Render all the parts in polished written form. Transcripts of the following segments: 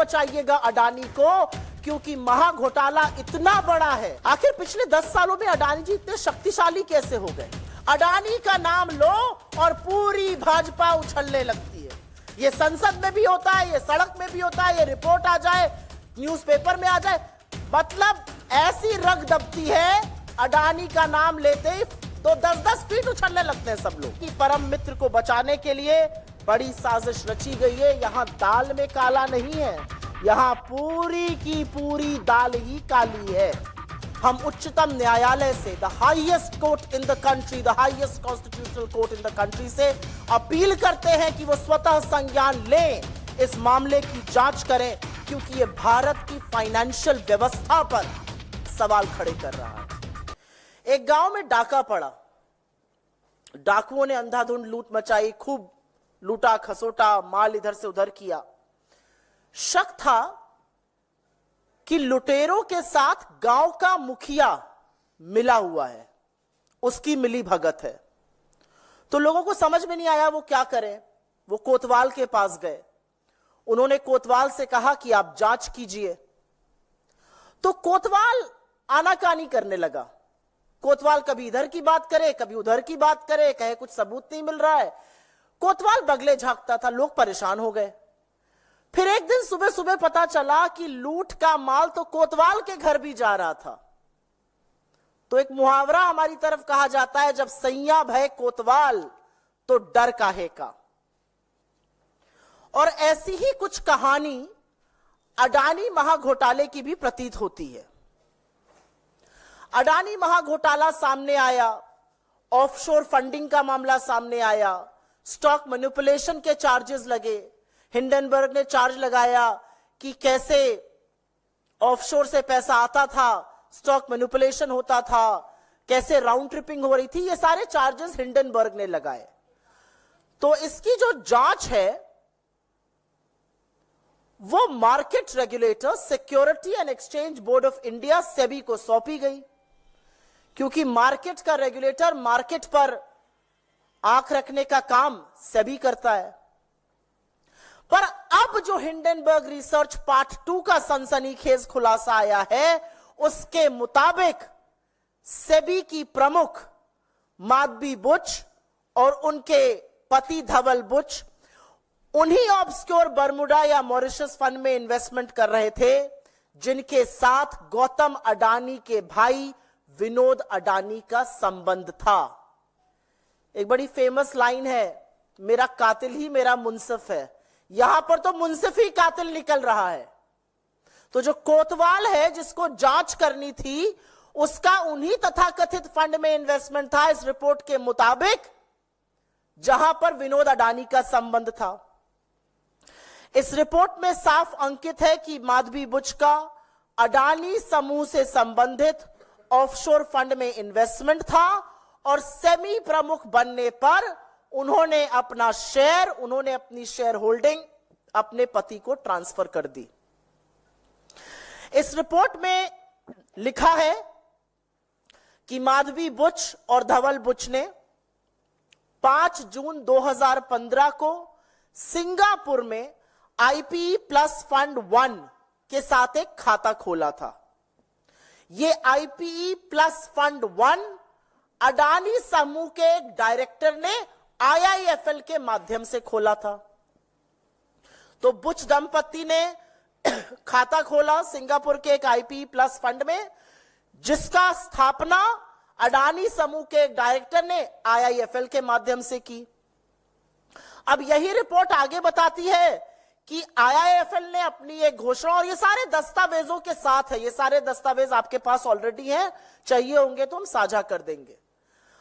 बचाइएगा अडानी को, क्योंकि महाघोटाला इतना बड़ा है। आखिर पिछले 10 सालों में अडानी जी इतने शक्तिशाली कैसे हो गए? अडानी का नाम लो और पूरी भाजपा उछलने लगती है। ये संसद में भी होता है, ये सड़क में भी होता है, ये रिपोर्ट आ जाए, न्यूज़पेपर में आ जाए, मतलब ऐसी रग दबती है अडानी का नाम लेते ही तो 10-10 फीट उछलने लगते हैं सब लोग। कि परम मित्र को बचाने के लिए बड़ी साजिश रची गई है। यहाँ दाल में काला नहीं है, यहाँ पूरी की पूरी दाल ही काली है। हम उच्चतम न्यायालय से, the highest court in the country, the highest constitutional court in the country से अपील करते हैं कि वो स्वतः संज्ञान लें, इस मामले की जांच करें, क्योंकि ये भारत की फाइनेंशियल व्यवस्था पर सवाल खड़े कर रहा है। एक गांव में डाका पड़ा, डाकुओं ने अंधाधुंध लूट मचाई, खूब लूटा खसोटा, माल इधर से उधर किया। शक था कि लुटेरों के साथ गांव का मुखिया मिला हुआ है, उसकी मिली भगत है। तो लोगों को समझ में नहीं आया वो क्या करें। वो कोतवाल के पास गए, उन्होंने कोतवाल से कहा कि आप जांच कीजिए। तो कोतवाल आनाकानी करने लगा। कोतवाल कभी इधर की बात करे, कभी उधर की बात करे, कहे कुछ सबूत नहीं मिल रहा है। कोतवाल बगले झांकता था, लोग परेशान हो गए। फिर एक दिन सुबह सुबह पता चला कि लूट का माल तो कोतवाल के घर भी जा रहा था। तो एक मुहावरा हमारी तरफ कहा जाता है, जब सैया भय कोतवाल तो डर काहे का। और ऐसी ही कुछ कहानी अडानी महाघोटाले की भी प्रतीत होती है। अडानी महाघोटाला सामने आया, ऑफशोर फंडिंग का मामला सामने आया, स्टॉक मैनिपुलेशन के चार्जेस लगे। हिंडनबर्ग ने चार्ज लगाया कि कैसे ऑफशोर से पैसा आता था, स्टॉक मैनिपुलेशन होता था, कैसे राउंड ट्रिपिंग हो रही थी। ये सारे चार्जेस हिंडनबर्ग ने लगाए। तो इसकी जो जांच है वो market regulator, security and exchange board of India, SEBI को सौंपी गई, क्योंकि मार्केट का रेगुलेटर मार्केट पर आंख रखने का काम सेबी करता है। पर अब जो हिंडनबर्ग रिसर्च पार्ट 2 का सनसनीखेज खुलासा आया है, उसके मुताबिक सेबी की प्रमुख माधवी बुच और उनके पति धवल बुच उन्हीं ऑब्सक्योर बर्मुडा या मॉरिशस फंड में इन्वेस्टमेंट कर रहे थे, जिनके साथ गौतम अडानी के भाई विनोद अडानी का संबंध था। एक बड़ी फेमस लाइन है, मेरा कातिल ही मेरा मुंसिफ है। यहां पर तो मुंसिफ ही कातिल निकल रहा है। तो जो कोतवाल है जिसको जांच करनी थी, उसका उन्हीं तथाकथित फंड में इन्वेस्टमेंट था इस रिपोर्ट के मुताबिक, जहां पर विनोद अडानी का संबंध था। इस रिपोर्ट में साफ अंकित है कि माधवी बुच का अडानी समूह से संबंधित ऑफशोर फंड में इन्वेस्टमेंट था और सेमी प्रमुख बनने पर उन्होंने अपना शेयर, उन्होंने अपनी शेयर होल्डिंग अपने पति को ट्रांसफर कर दी। इस रिपोर्ट में लिखा है कि माधवी बुच और धवल बुच ने 5 जून 2015 को सिंगापुर में आईपीई प्लस फंड 1 के साथ एक खाता खोला था। यह आईपीई प्लस फंड 1 अडानी समूह के एक डायरेक्टर ने आईआईएफएल के माध्यम से खोला था। तो बुच दंपति ने खाता खोला सिंगापुर के एक आईपीई प्लस फंड में, जिसका स्थापना अडानी समूह के एक डायरेक्टर ने आईआईएफएल के माध्यम से की। अब यही रिपोर्ट आगे बताती है कि आईआईएफएल ने अपनी एक घोषणा, और ये सारे दस्तावेजों के साथ है, ये सारे दस्तावेज आपके पास ऑलरेडी हैं, चाहिए होंगे तो हम साझा कर देंगे।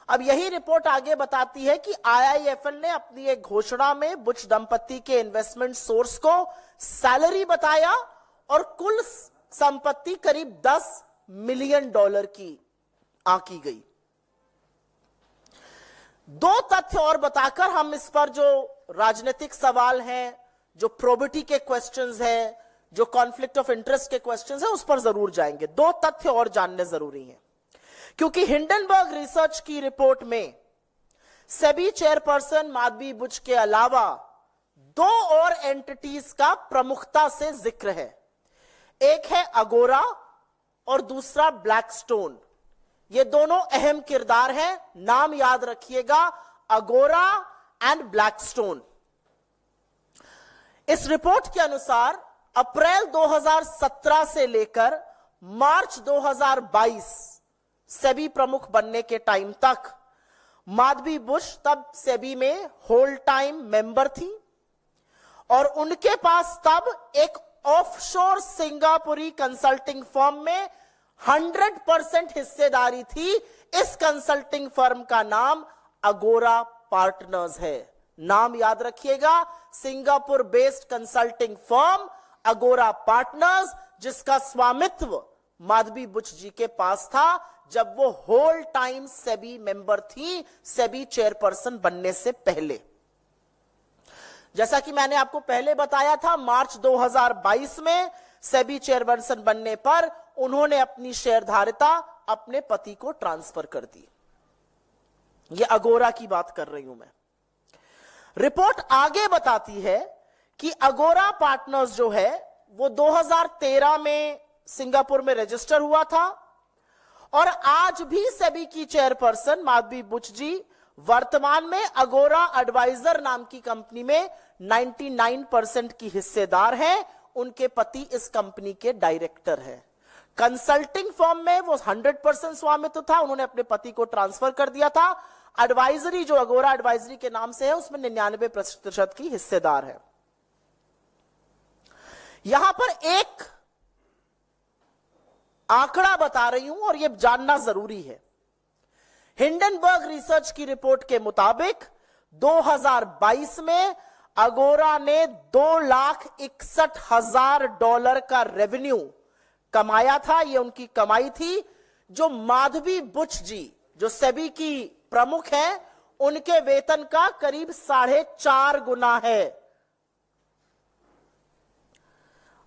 अब यही रिपोर्ट आगे बताती है कि आईआईएफएल ने अपनी एक घोषणा में बुच दंपति के इन्वेस्टमेंट सोर्स को सैलरी बताया और कुल संपत्ति करीब $10 मिलियन की आंकी गई। 2 तथ्य और बताकर हम इस पर जो राजनीतिक सवाल हैं, जो प्रोबिटी के क्वेश्चंस हैं, जो कॉन्फ्लिक्ट ऑफ इंटरेस्ट के क्वेश्चंस हैं, उस पर जरूर जाएंगे। 2 तथ्य और जानने जरूरी हैं, क्योंकि हिंडनबर्ग रिसर्च की रिपोर्ट में सेबी चेयरपर्सन माधवी बुच के अलावा दो और एंटिटीज का प्रमुखता से जिक्र है। एक है अगोरा और दूसरा ब्लैकस्टोन। ये दोनों अहम किरदार हैं, नाम याद रखिएगा, अगोरा एंड ब्लैकस्टोन। इस रिपोर्ट के अनुसार अप्रैल 2017 से लेकर मार्च 2022 सेबी प्रमुख बनने के टाइम तक माधवी बुश तब सेबी में होल टाइम मेंबर थी और उनके पास तब एक ऑफशोर सिंगापुरी कंसल्टिंग फर्म में 100% हिस्सेदारी थी। इस कंसल्टिंग फर्म का नाम अगोरा पार्टनर्स है। नाम याद रखिएगा, सिंगापुर बेस्ड कंसल्टिंग फर्म अगोरा पार्टनर्स, जिसका स्वामित्व माधवी बुश जी के पास था जब वो होल टाइम सेबी मेंबर थी, सेबी चेयरपर्सन बनने से पहले। जैसा कि मैंने आपको पहले बताया था, मार्च 2022 में सेबी चेयरपर्सन बनने पर उन्होंने अपनी शेयरधारिता अपने पति को ट्रांसफर कर दी। यह अगोरा की बात कर रही हूं मैं। रिपोर्ट आगे बताती है कि अगोरा पार्टनर्स जो है वो 2013 में सिंगापुर में रजिस्टर हुआ था और आज भी सेबी की चेयरपर्सन माधवी बुश जी वर्तमान में अगोरा एडवाइजर नाम की कंपनी में 99% की हिस्सेदार हैं। उनके पति इस कंपनी के डायरेक्टर हैं। कंसल्टिंग फर्म में वो 100% स्वामित्व था, उन्होंने अपने पति को ट्रांसफर कर दिया था। एडवाइजरी जो अगोरा एडवाइजरी के नाम से है उसमें 99% की हिस्सेदार है। यहां पर एक आंकड़ा बता रही हूं और यह जानना जरूरी है। हिंडनबर्ग रिसर्च की रिपोर्ट के मुताबिक 2022 में अगोरा ने $2,61,000 का रेवेन्यू कमाया था। यह उनकी कमाई थी, जो माधवी बुश जी जो सेबी की प्रमुख है उनके वेतन का करीब 4.5 गुना है।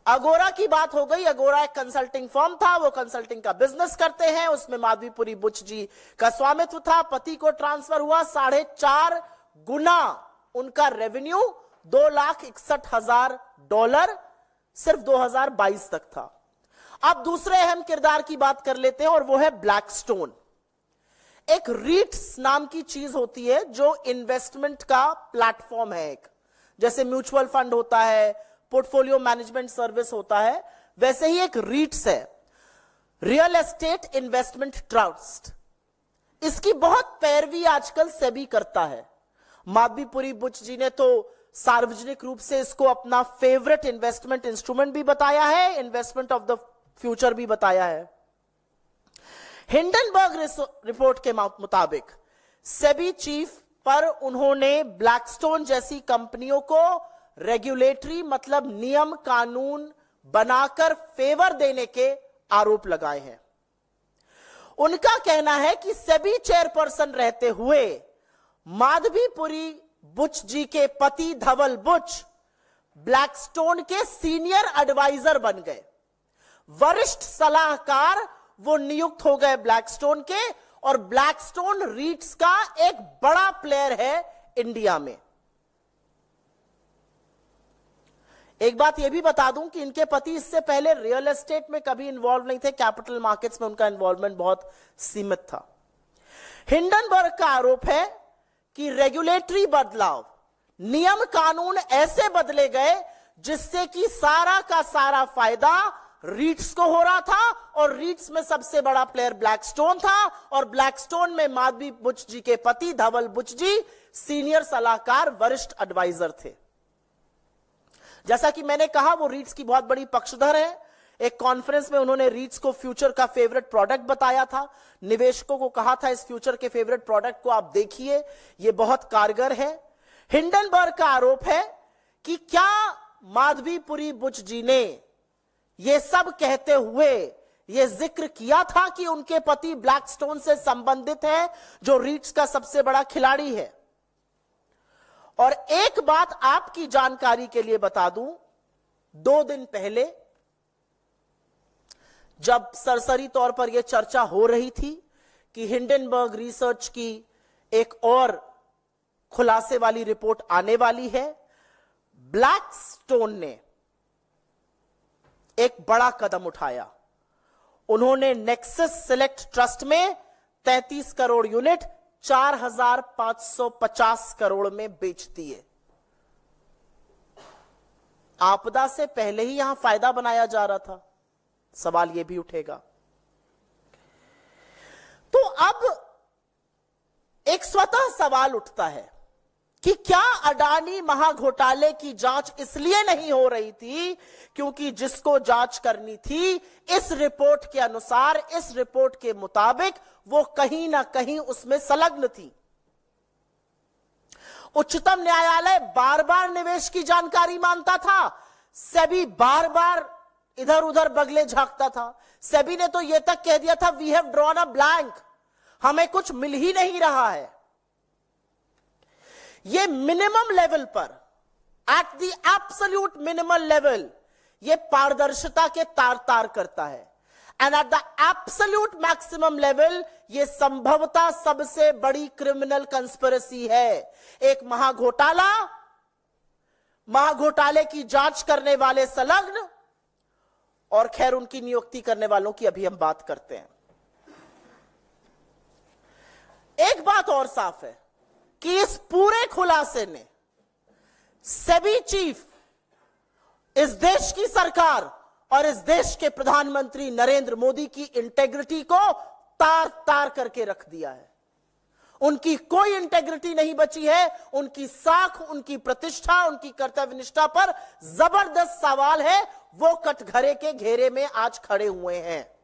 अगोरा की बात हो गई। अगोरा एक कंसल्टिंग फर्म था, वो कंसल्टिंग का बिजनेस करते हैं, उसमें माधवीपुरी बुश जी का स्वामित्व था। पति को ट्रांसफर हुआ, 4.5 गुना उनका रेवेन्यू $2,61,000 सिर्फ 2022 तक था। अब दूसरे अहम किरदार की बात कर लेते हैं और वो है ब्लैकस्टोन। एक रीट्स नाम की चीज होती है जो इन्वेस्टमेंट का प्लेटफॉर्म है। एक जैसे म्यूचुअल फंड होता है, पोर्टफोलियो मैनेजमेंट सर्विस होता है, वैसे ही एक रीट्स है, रियल एस्टेट इन्वेस्टमेंट ट्रस्ट। इसकी बहुत पैरवी आजकल सेबी करता है। माधवीपुरी बुश जी ने तो सार्वजनिक रूप से इसको अपना फेवरेट इन्वेस्टमेंट इंस्ट्रूमेंट भी बताया है, इन्वेस्टमेंट ऑफ द फ्यूचर भी बताया है। हिंडनबर्ग रिपोर्ट के मुताबिक सेबी चीफ पर उन्होंने ब्लैकस्टोन जैसी कंपनियों को रेगुलेटरी मतलब नियम कानून बनाकर फेवर देने के आरोप लगाए हैं। उनका कहना है कि सेबी चेयरपर्सन रहते हुए माधवीपुरी बुश जी के पति धवल बुश ब्लैकस्टोन के सीनियर एडवाइजर बन गए, वरिष्ठ सलाहकार वो नियुक्त हो गए ब्लैकस्टोन के, और ब्लैकस्टोन रीट्स का एक बड़ा प्लेयर है इंडिया में। एक बात यह भी बता दूं कि इनके पति इससे पहले रियल एस्टेट में कभी इन्वॉल्व नहीं थे, कैपिटल मार्केट्स में उनका इन्वॉल्वमेंट बहुत सीमित था। हिंडनबर्ग का आरोप है कि रेगुलेटरी बदलाव, नियम कानून ऐसे बदले गए जिससे कि सारा का सारा फायदा रीट्स को हो रहा था, और रीट्स में सबसे बड़ा प्लेयर ब्लैकस्टोन था, और ब्लैकस्टोन में माधवी बुश जी के पति धवल बुश जी सीनियर सलाहकार वरिष्ठ एडवाइजर थे। जैसा कि मैंने कहा, वो रीट्स की बहुत बड़ी पक्षधर है। एक कॉन्फ्रेंस में उन्होंने रीट्स को फ्यूचर का फेवरेट प्रोडक्ट बताया था, निवेशकों को कहा था इस फ्यूचर के फेवरेट प्रोडक्ट को आप देखिए, ये बहुत कारगर है। हिंडनबर्ग का आरोप है कि क्या माधवीपुरी बुश जी ने ये सब कहते हुए ये जिक्र किया था कि उनके पति ब्लैकस्टोन से संबंधित है, जो रीट्स का सबसे बड़ा खिलाड़ी है। और एक बात आपकी जानकारी के लिए बता दूं, 2 दिन पहले जब सरसरी तौर पर यह चर्चा हो रही थी कि हिंडनबर्ग रिसर्च की एक और खुलासे वाली रिपोर्ट आने वाली है, ब्लैकस्टोन ने एक बड़ा कदम उठाया। उन्होंने नेक्सस सिलेक्ट ट्रस्ट में 33 करोड़ यूनिट 4,550 करोड़ में बेच दिए। आपदा से पहले ही यहां फायदा बनाया जा रहा था, सवाल यह भी उठेगा। तो अब एक स्वतः सवाल उठता है कि क्या अडानी महाघोटाले की जांच इसलिए नहीं हो रही थी क्योंकि जिसको जांच करनी थी इस रिपोर्ट के अनुसार, इस रिपोर्ट के मुताबिक वो कहीं ना कहीं उसमें संलग्न थी। उच्चतम न्यायालय बार बार निवेश की जानकारी मांगता था, सेबी बार बार इधर उधर बगले झांकता था। सेबी ने तो यह तक कह दिया था we have drawn a blank, हमें कुछ मिल ही नहीं रहा है। ये मिनिमम लेवल पर, at the absolute minimum level, ये पारदर्शिता के तार तार करता है। And at the absolute maximum level ये संभवतः सबसे बड़ी क्रिमिनल कंस्पिरेसी है। एक महाघोटाले की जांच करने वाले संलग्न, और खैर उनकी नियुक्ति करने वालों की अभी हम बात करते हैं। एक बात और साफ है कि इस पूरे खुलासे ने सेबी चीफ, इस देश की सरकार और इस देश के प्रधानमंत्री नरेंद्र मोदी की इंटेग्रिटी को तार तार करके रख दिया है। उनकी कोई इंटेग्रिटी नहीं बची है। उनकी साख, उनकी प्रतिष्ठा, उनकी कर्तव्यनिष्ठा पर जबरदस्त सवाल है। वो कटघरे के घेरे में आज खड़े हुए हैं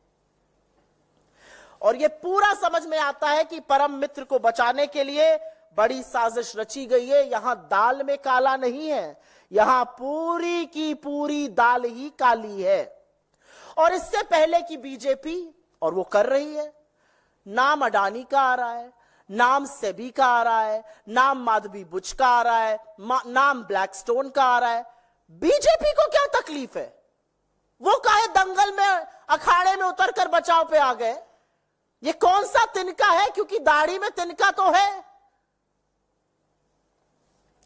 और यह पूरा समझ में आता है कि परम मित्र को बचाने के लिए बड़ी साजिश रची गई है। यहां दाल में काला नहीं है, यहां पूरी की पूरी दाल ही काली है। और इससे पहले की बीजेपी, और वो कर रही है, नाम अडानी का आ रहा है, नाम सेबी का आ रहा है, नाम माधवी बुच का आ रहा है, नाम ब्लैकस्टोन का आ रहा है। बीजेपी को क्या तकलीफ है? वो काहे दंगल में, अखाड़े में उतरकर बचाव पे आ गए? ये कौन सा तिनका है? क्योंकि दाढ़ी में तिनका तो है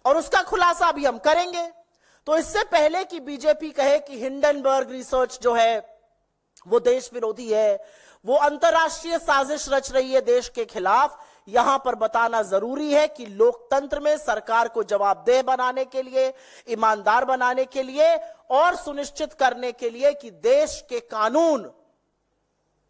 और उसका खुलासा भी हम करेंगे। तो इससे पहले कि बीजेपी कहे कि हिंडनबर्ग रिसर्च जो है वो देश विरोधी है, वो अंतरराष्ट्रीय साजिश रच रही है देश के खिलाफ, यहां पर बताना जरूरी है कि लोकतंत्र में सरकार को जवाबदेह बनाने के लिए, ईमानदार बनाने के लिए और सुनिश्चित करने के लिए कि देश के कानून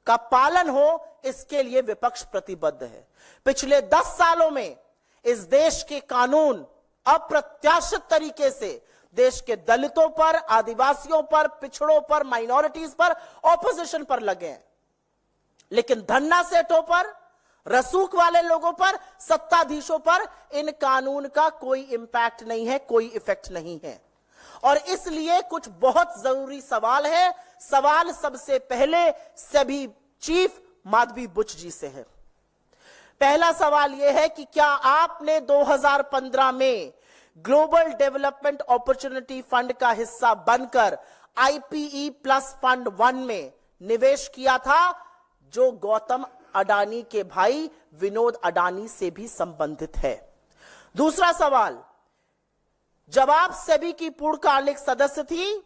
का पालन हो, इसके लिए विपक्ष प्रतिबद्ध है। पिछले 10 सालों में इस देश के कानून अप्रत्याशित तरीके से देश के दलितों पर, आदिवासियों पर, पिछड़ों पर, माइनॉरिटीज पर, ऑपोजिशन पर लगे हैं, लेकिन धन्ना सेठों पर, रसूख वाले लोगों पर, सत्ताधीशों पर इन कानून का कोई इंपैक्ट नहीं है, कोई इफेक्ट नहीं है। और इसलिए कुछ बहुत जरूरी सवाल है। सवाल सबसे पहले सेबी चीफ माधवी बुच जी से है। पहला सवाल यह है कि क्या आपने 2015 में ग्लोबल डेवलपमेंट अपॉर्चुनिटी फंड का हिस्सा बनकर IPE प्लस फंड 1 में निवेश किया था, जो गौतम अडानी के भाई विनोद अडानी से भी संबंधित है? दूसरा सवाल, जब आप सेबी की पूर्णकालिक सदस्य थी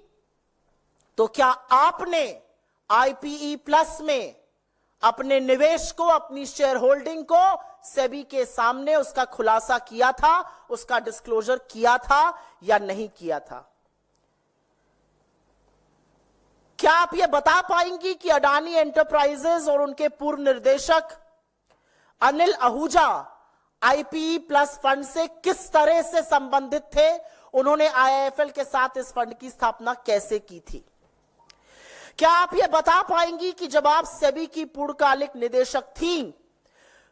तो क्या आपने IPE प्लस में अपने निवेश को, अपनी शेयर होल्डिंग को सेबी के सामने उसका खुलासा किया था, उसका डिस्क्लोजर किया था या नहीं किया था? क्या आप यह बता पाएंगी कि अडानी एंटरप्राइजेज और उनके पूर्व निर्देशक Anil Ahuja IPE plus fund से किस तरह से संबंधित थे? उन्होंने IIFL के साथ इस फंड की स्थापना कैसे की थी? क्या आप यह बता पाएंगी कि जब आप सेबी की पूर्णकालिक निदेशक थीं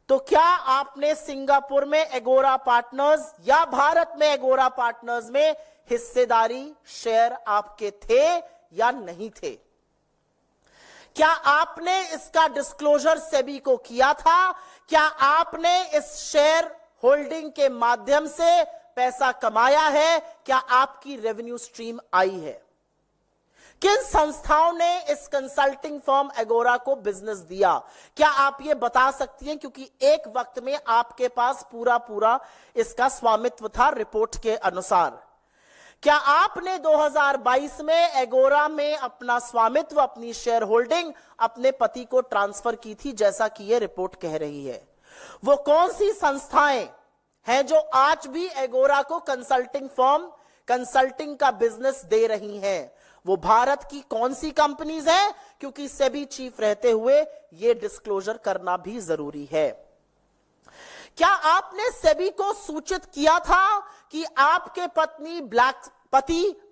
तो क्या आपने सिंगापुर में एगोरा पार्टनर्स या भारत में एगोरा पार्टनर्स में हिस्सेदारी, शेयर आपके थे या नहीं थे? क्या आपने इसका डिस्क्लोजर सेबी को किया था? क्या आपने इस शेयर होल्डिंग के माध्यम से पैसा कमाया है? क्या आपकी रेवेन्यू स्ट्रीम आई है? किन संस्थाओं ने इस कंसल्टिंग फर्म एगोरा को बिजनेस दिया? क्या आप ये बता सकती हैं? क्योंकि एक वक्त में आपके पास पूरा इसका स्वामित्व था रिपोर्ट के अनुसार। क्या आपने 2022 में एगोरा में अपना स्वामित्व, अपनी शेयर होल्डिंग अपने पति को ट्रांसफर की थी, जैसा कि यह रिपोर्ट कह रही है? वो कौन सी संस्थाएं हैं जो आज भी एगोरा को कंसल्टिंग फर्म, कंसल्टिंग का बिजनेस दे रही हैं? वो भारत की कौन सी कंपनीज हैं? क्योंकि सेबी चीफ रहते हुए यह डिस्क्लोजर करना भी जरूरी है। क्या आपने सेबी को सूचित किया था कि आपके पति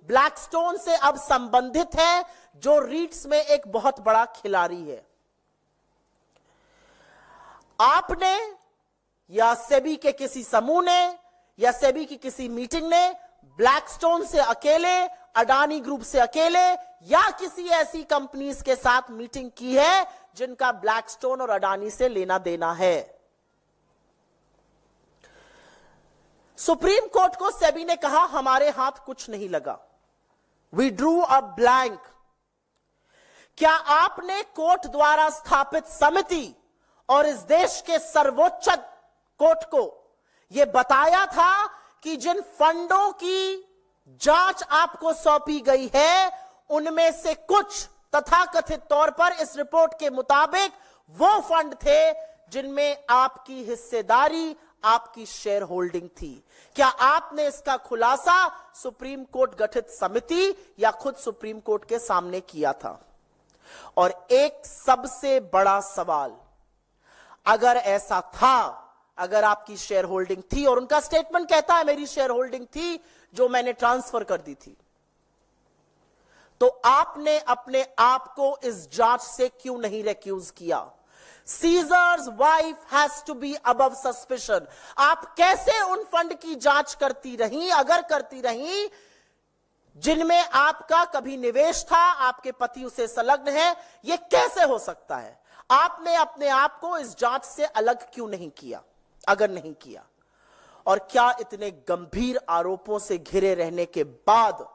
ब्लैकस्टोन से अब संबंधित है, जो रीट्स में एक बहुत बड़ा खिलाड़ी है? आपने या सेबी के किसी समूह ने या सेबी की किसी मीटिंग ने ब्लैकस्टोन से अकेले, अडानी ग्रुप से अकेले या किसी ऐसी कंपनीज के साथ मीटिंग की है जिनका ब्लैकस्टोन और अडानी से लेना देना है? सुप्रीम कोर्ट को सेबी ने कहा हमारे हाथ कुछ नहीं लगा, वी ड्रू अ ब्लैंक। क्या आपने कोर्ट द्वारा स्थापित समिति और इस देश के सर्वोच्च कोर्ट को यह बताया था कि जिन फंडों की जांच आपको सौंपी गई है उनमें से कुछ तथाकथित तौर पर इस रिपोर्ट के मुताबिक वो फंड थे जिनमें आपकी हिस्सेदारी, आपकी शेयर होल्डिंग थी? क्या आपने इसका खुलासा सुप्रीम कोर्ट गठित समिति या खुद सुप्रीम कोर्ट के सामने किया था? और एक सबसे बड़ा सवाल, अगर ऐसा था, अगर आपकी शेयर होल्डिंग थी, और उनका स्टेटमेंट कहता है मेरी शेयर होल्डिंग थी जो मैंने ट्रांसफर कर दी थी, तो आपने अपने आप को इस जांच से क्यों नहीं रिक्यूज किया? Caesar's wife has to be above suspicion. आप कैसे उन फंड की जांच करती रही, अगर करती रही, जिनमें आपका कभी निवेश था, आपके पति उसे संलग्न है? यह कैसे हो सकता है? आपने अपने आप को इस जांच से अलग क्यों नहीं किया, अगर नहीं किया? और क्या इतने गंभीर आरोपों से घिरे रहने के बाद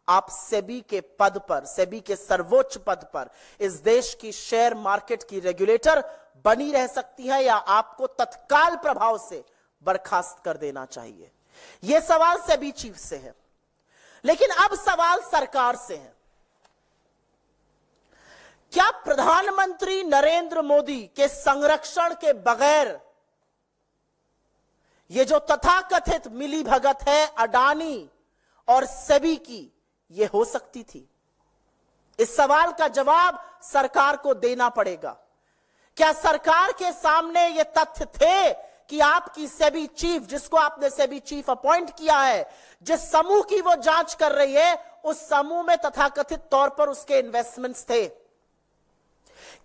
आप सेबी के पद पर, सेबी के सर्वोच्च पद पर, इस देश की शेयर मार्केट की रेगुलेटर बनी रह सकती है, या आपको तत्काल प्रभाव से बर्खास्त कर देना चाहिए? यह सवाल सेबी चीफ से है। लेकिन अब सवाल सरकार से है। क्या प्रधानमंत्री नरेंद्र मोदी के संरक्षण के बगैर यह जो तथाकथित मिलीभगत है अडानी और सेबी की, यह हो सकती थी? इस सवाल का जवाब सरकार को देना पड़ेगा। क्या सरकार के सामने यह तथ्य थे कि आपकी सेबी चीफ, जिसको आपने सेबी चीफ अपॉइंट किया है, जिस समूह की वो जांच कर रही है, उस समूह में तथाकथित तौर पर उसके इन्वेस्टमेंट्स थे?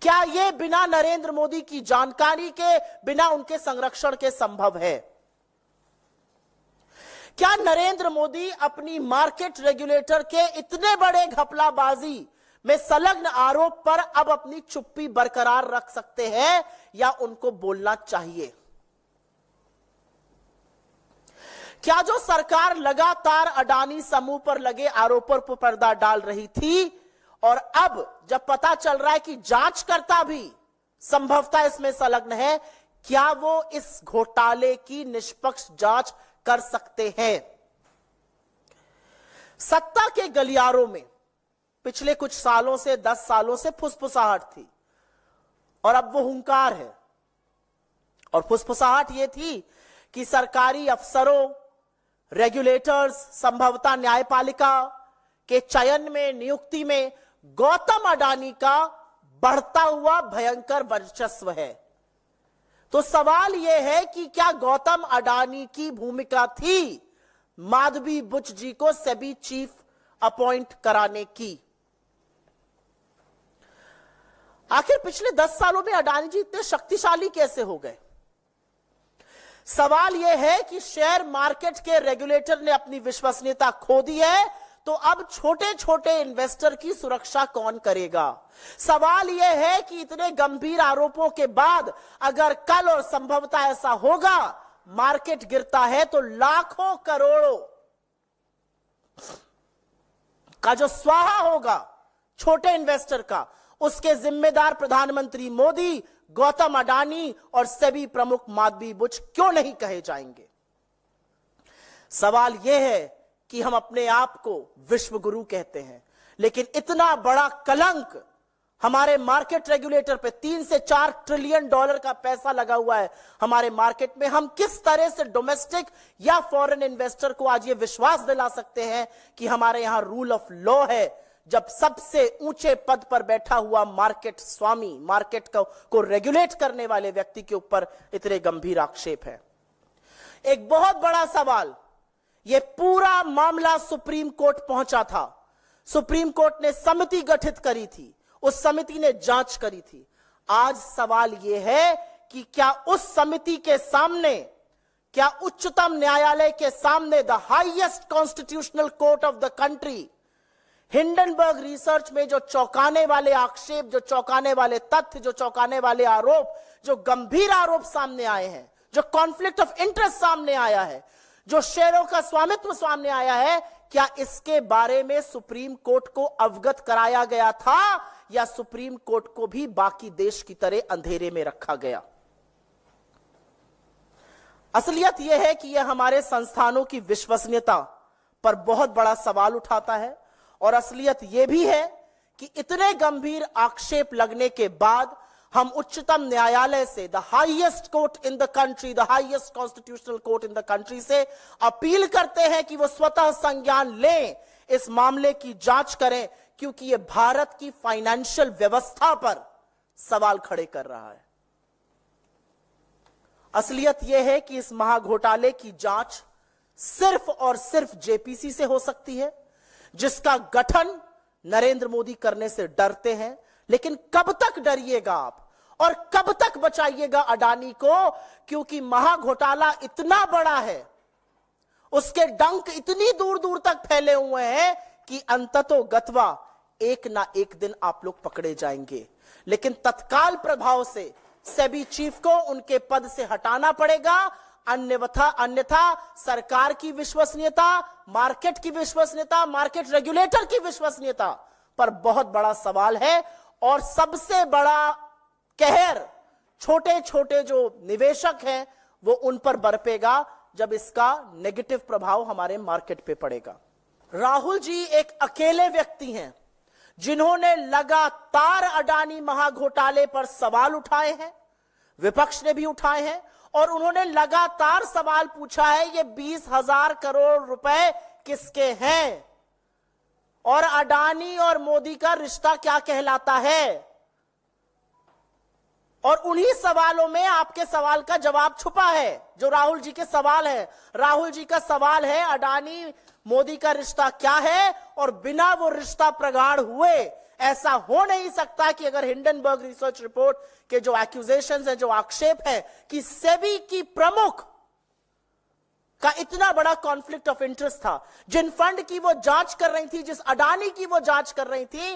क्या यह बिना नरेंद्र मोदी की जानकारी के, बिना उनके संरक्षण के संभव है? क्या नरेंद्र मोदी अपनी मार्केट रेगुलेटर के इतने बड़े घपलाबाजी में संलग्न आरोप पर अब अपनी चुप्पी बरकरार रख सकते हैं, या उनको बोलना चाहिए? क्या जो सरकार लगातार अडानी समूह पर लगे आरोपों पर पर्दा डाल रही थी, और अब जब पता चल रहा है कि जांचकर्ता भी संभवतः इसमें संलग्न है, क्या वो इस घोटाले की निष्पक्ष जांच कर सकते हैं? सत्ता के गलियारों में पिछले कुछ सालों से, 10 सालों से फुसफुसाहट थी, और अब वो हुंकार है। और फुसफुसाहट ये थी कि सरकारी अफसरों, रेगुलेटर्स, संभवतः न्यायपालिका के चयन में, नियुक्ति में गौतम अडानी का बढ़ता हुआ भयंकर वर्चस्व है। तो सवाल यह है कि क्या गौतम अडानी की भूमिका थी माधवी बुच जी को सेबी चीफ अपॉइंट कराने की? आखिर पिछले 10 सालों में अडानी जी इतने शक्तिशाली कैसे हो गए? सवाल यह है कि शेयर मार्केट के रेगुलेटर ने अपनी विश्वसनीयता खो दी है, तो अब छोटे छोटे इन्वेस्टर की सुरक्षा कौन करेगा? सवाल यह है कि इतने गंभीर आरोपों के बाद अगर कल और संभवतः ऐसा होगा, मार्केट गिरता है, तो लाखों करोड़ों का जो स्वाहा होगा छोटे इन्वेस्टर का, उसके जिम्मेदार प्रधानमंत्री मोदी, गौतम अडानी और सेबी प्रमुख माधवी बुच क्यों नहीं कहे जाएंगे? सवाल यह है कि हम अपने आप को विश्व गुरु कहते हैं, लेकिन इतना बड़ा कलंक हमारे मार्केट रेगुलेटर पे 3 से 4 ट्रिलियन डॉलर का पैसा लगा हुआ है हमारे मार्केट में। हम किस तरह से डोमेस्टिक या फॉरेन इन्वेस्टर को आज ये विश्वास दिला सकते हैं कि हमारे यहां रूल ऑफ लॉ है, जब सबसे ऊंचे पद पर बैठा हुआ मार्केट स्वामी, मार्केट को रेगुलेट करने वाले व्यक्ति के ऊपर इतने गंभीर आक्षेप है। एक बहुत बड़ा सवाल, यह पूरा मामला सुप्रीम कोर्ट पहुंचा था। सुप्रीम कोर्ट ने समिति गठित करी थी, उस समिति ने जांच करी थी। आज सवाल यह है कि क्या उस समिति के सामने, क्या उच्चतम न्यायालय के सामने, the highest constitutional court of the country, Hindenburg research में जो चौंकाने वाले आक्षेप, जो चौंकाने वाले तथ्य, जो चौंकाने वाले आरोप, जो गंभीर आरोप सामने आए हैं, जो कॉन्फ्लिक्ट ऑफ इंटरेस्ट सामने आया है, जो शेयरों का स्वामित्व सामने आया है, क्या इसके बारे में सुप्रीम कोर्ट को अवगत कराया गया था या सुप्रीम कोर्ट को भी बाकी देश की तरह अंधेरे में रखा गया? असलियत यह है कि यह हमारे संस्थानों की विश्वसनीयता पर बहुत बड़ा सवाल उठाता है, और असलियत यह भी है कि इतने गंभीर आक्षेप लगने के बाद हम उच्चतम न्यायालय से, the highest court in the country, the highest constitutional court in the country से अपील करते हैं कि वो स्वतः संज्ञान लें, इस मामले की जांच करें, क्योंकि ये भारत की फाइनेंशियल व्यवस्था पर सवाल खड़े कर रहा है। असलियत यह है कि इस महाघोटाले की जांच सिर्फ और सिर्फ जेपीसी से हो सकती है, जिसका गठन नरेंद्र मोदी करने से डरते हैं। लेकिन कब तक डरिएगा आप और कब तक बचाइएगा अडानी को, क्योंकि महाघोटाला इतना बड़ा है, उसके डंक इतनी दूर दूर तक फैले हुए हैं कि अंततोगत्वा एक ना एक दिन आप लोग पकड़े जाएंगे। लेकिन तत्काल प्रभाव से सेबी चीफ को उनके पद से हटाना पड़ेगा, अन्यथा सरकार की विश्वसनीयता, मार्केट की विश्वसनीयता, मार्केट रेगुलेटर की विश्वसनीयता पर बहुत बड़ा सवाल है। और सबसे बड़ा कहर छोटे छोटे जो निवेशक हैं वो उन पर बरपेगा जब इसका नेगेटिव प्रभाव हमारे मार्केट पे पड़ेगा। राहुल जी एक अकेले व्यक्ति हैं जिन्होंने लगातार अडानी महाघोटाले पर सवाल उठाए हैं, विपक्ष ने भी उठाए हैं, और उन्होंने लगातार सवाल पूछा है ये 20,000 करोड़ रुपए किसके हैं और अडानी और मोदी का रिश्ता क्या कहलाता है। और उन्हीं सवालों में आपके सवाल का जवाब छुपा है जो राहुल जी के सवाल है। राहुल जी का सवाल है अडानी मोदी का रिश्ता क्या है, और बिना वो रिश्ता प्रगाढ़ हुए ऐसा हो नहीं सकता कि अगर हिंडनबर्ग रिसर्च रिपोर्ट के जो एक्यूजेशंस हैं, जो आक्षेप है कि सेबी की प्रमुख का इतना बड़ा कॉन्फ्लिक्ट ऑफ इंटरेस्ट था, जिन फंड की वो जांच कर रही थी, जिस अडानी की वो जांच कर रही थी,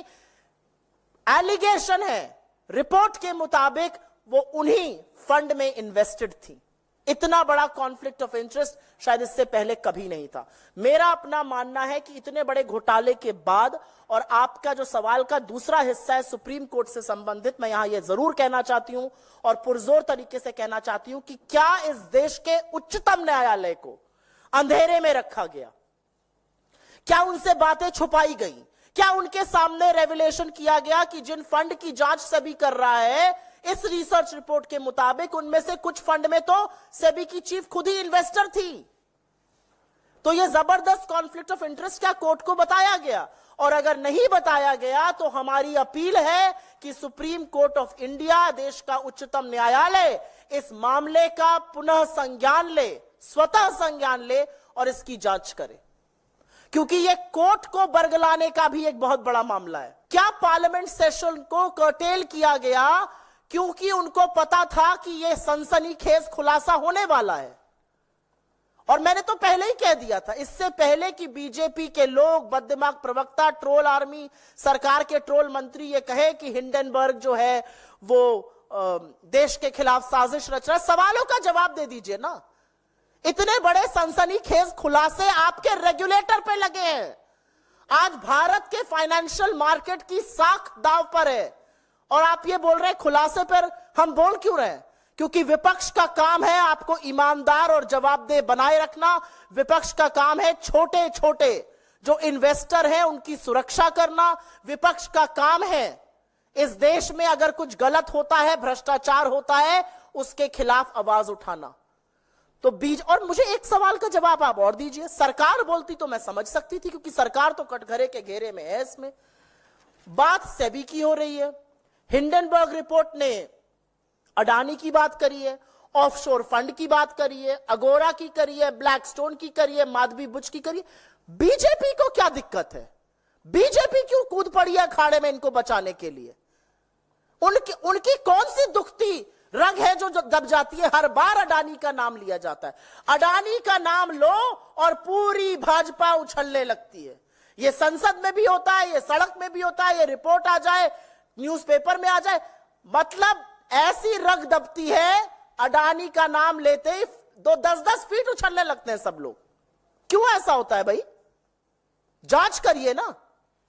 एलिगेशन है रिपोर्ट के मुताबिक वो उन्हीं फंड में इन्वेस्टेड थी। इतना बड़ा कॉन्फ्लिक्ट ऑफ इंटरेस्ट शायद इससे पहले कभी नहीं था। मेरा अपना मानना है कि इतने बड़े घोटाले के बाद, और आपका जो सवाल का दूसरा हिस्सा है सुप्रीम कोर्ट से संबंधित, मैं यहां यह जरूर कहना चाहती हूं और पुरजोर तरीके से कहना चाहती हूं कि क्या इस देश के उच्चतम न्यायालय को अंधेरे में रखा गया? क्या उनसे बातें छुपाई गई? क्या उनके सामने रेवलेशन किया गया कि जिन फंड की जांच सेबी कर रहा है, इस रिसर्च रिपोर्ट के मुताबिक उनमें से कुछ फंड में तो सेबी की चीफ खुद ही इन्वेस्टर थी? तो यह जबरदस्त कॉन्फ्लिक्ट ऑफ इंटरेस्ट क्या कोर्ट को बताया गया? और अगर नहीं बताया गया तो हमारी अपील है कि सुप्रीम कोर्ट ऑफ इंडिया, देश का उच्चतम न्यायालय, इस मामले का पुनः संज्ञान ले, स्वतः संज्ञान ले और इसकी जांच करे, क्योंकि यह कोर्ट को बरगलाने का भी एक बहुत बड़ा मामला है। क्या पार्लियामेंट सेशन को कर्टेल किया गया क्योंकि उनको पता था कि यह सनसनीखेज खुलासा होने वाला है? और मैंने तो पहले ही कह दिया था, इससे पहले कि बीजेपी के लोग, बददिमाग प्रवक्ता, ट्रोल आर्मी, सरकार के ट्रोल मंत्री ये कहे कि हिंडनबर्ग जो है वो देश के खिलाफ साजिश रच रहा है, सवालों का जवाब दे दीजिए ना। इतने बड़े सनसनीखेज खुलासे आपके रेगुलेटर पे लगे हैं। आज भारत के फाइनेंशियल मार्केट की साख दांव पर है और आप ये बोल रहे हैं खुलासे पर हम बोल क्यों रहे हैं? क्योंकि विपक्ष का काम है आपको ईमानदार और जवाबदेह बनाए रखना। विपक्ष का काम है छोटे छोटे जो इन्वेस्टर हैं उनकी सुरक्षा करना। विपक्ष का काम है इस देश में अगर कुछ गलत होता है, भ्रष्टाचार होता है, उसके खिलाफ आवाज उठाना। तो और मुझे एक सवाल का जवाब आप और दीजिए। सरकार बोलती तो मैं समझ सकती थी, क्योंकि सरकार तो कटघरे के घेरे में है। इसमें बात सेबी की हो रही है, हिंडनबर्ग रिपोर्ट ने अडानी की बात करी है, ऑफशोर फंड की बात करी है, अगोरा की करी है, ब्लैकस्टोन की करी है, माधवी बुच की करी है। बीजेपी को क्या दिक्कत है? बीजेपी क्यों कूद पड़ी है अखाड़े में इनको बचाने के लिए? उनकी कौन सी दुखती रग है जो दब जाती है? हर बार अडानी का नाम लिया जाता है, अडानी का नाम लो और पूरी भाजपा उछलने लगती है। ये संसद में भी होता है, ये सड़क में भी होता है, ये रिपोर्ट आ जाए, न्यूज़पेपर में आ जाए, मतलब ऐसी रग दबती है अडानी का नाम लेते ही 10-10 फीट उछलने लगते हैं सब लोग। क्यों ऐसा होता है भाई? जांच करिए ना।